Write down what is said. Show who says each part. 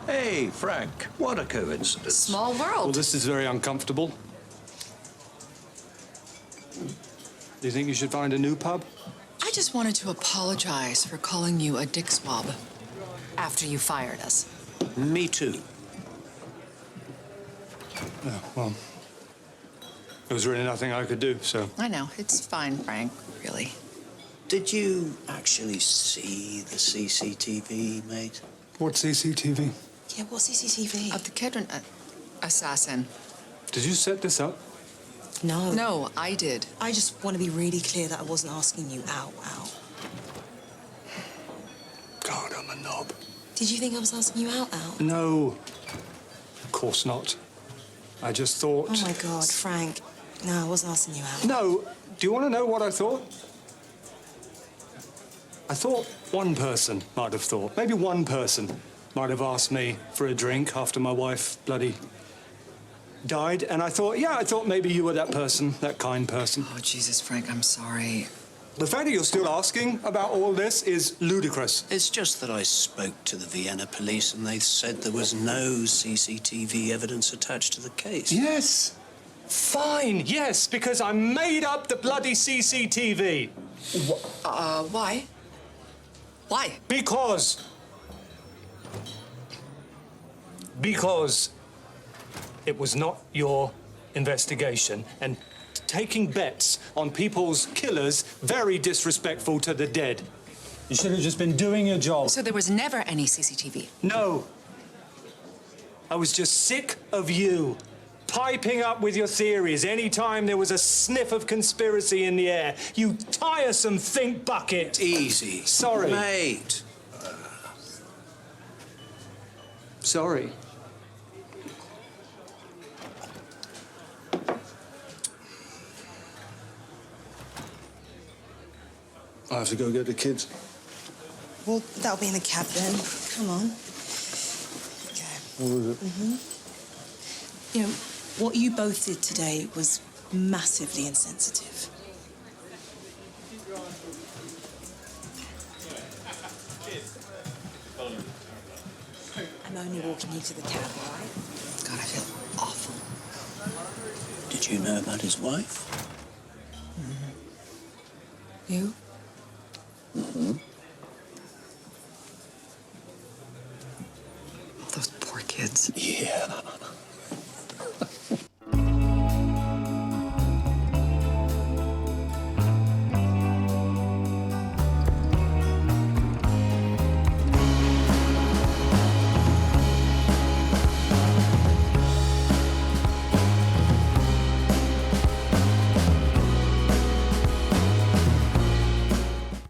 Speaker 1: Hey, Frank, what a coincidence.
Speaker 2: Small world.
Speaker 3: Well, this is very uncomfortable. Do you think you should find a new pub?
Speaker 2: I just wanted to apologize for calling you a dick swab after you fired us.
Speaker 1: Me too.
Speaker 3: Yeah, well, there was really nothing I could do, so...
Speaker 2: I know, it's fine, Frank, really.
Speaker 1: Did you actually see the CCTV, mate?
Speaker 3: What CCTV?
Speaker 4: Yeah, what CCTV?
Speaker 2: Of the kid assassin.
Speaker 3: Did you set this up?
Speaker 4: No.
Speaker 2: No, I did.
Speaker 4: I just want to be really clear that I wasn't asking you out.
Speaker 3: God, I'm a knob.
Speaker 4: Did you think I was asking you out?
Speaker 3: No, of course not. I just thought...
Speaker 4: Oh, my God, Frank. No, I wasn't asking you out.
Speaker 3: No, do you want to know what I thought? I thought one person might have thought. Maybe one person might have asked me for a drink after my wife bloody died. And I thought maybe you were that person, that kind person.
Speaker 2: Oh, Jesus, Frank, I'm sorry.
Speaker 3: The fact that you're still asking about all this is ludicrous.
Speaker 1: It's just that I spoke to the Vienna police and they said there was no CCTV evidence attached to the case.
Speaker 3: Yes. Fine, yes, because I made up the bloody CCTV.
Speaker 2: Why? Why?
Speaker 3: Because it was not your investigation, and taking bets on people's killers, very disrespectful to the dead. You should have just been doing your job.
Speaker 2: So there was never any CCTV?
Speaker 3: No. I was just sick of you piping up with your theories any time there was a sniff of conspiracy in the air. You tiresome think bucket.
Speaker 1: Easy.
Speaker 3: Sorry.
Speaker 1: Mate.
Speaker 3: Sorry. I have to go get the kids.
Speaker 4: Well, that'll be in the cab then. Come on. Okay.
Speaker 3: What was it?
Speaker 4: You know, what you both did today was massively insensitive. I'm only walking you to the cab, all right?
Speaker 2: God, I feel awful.
Speaker 1: Did you know about his wife?
Speaker 2: You? Those poor kids.
Speaker 1: Yeah.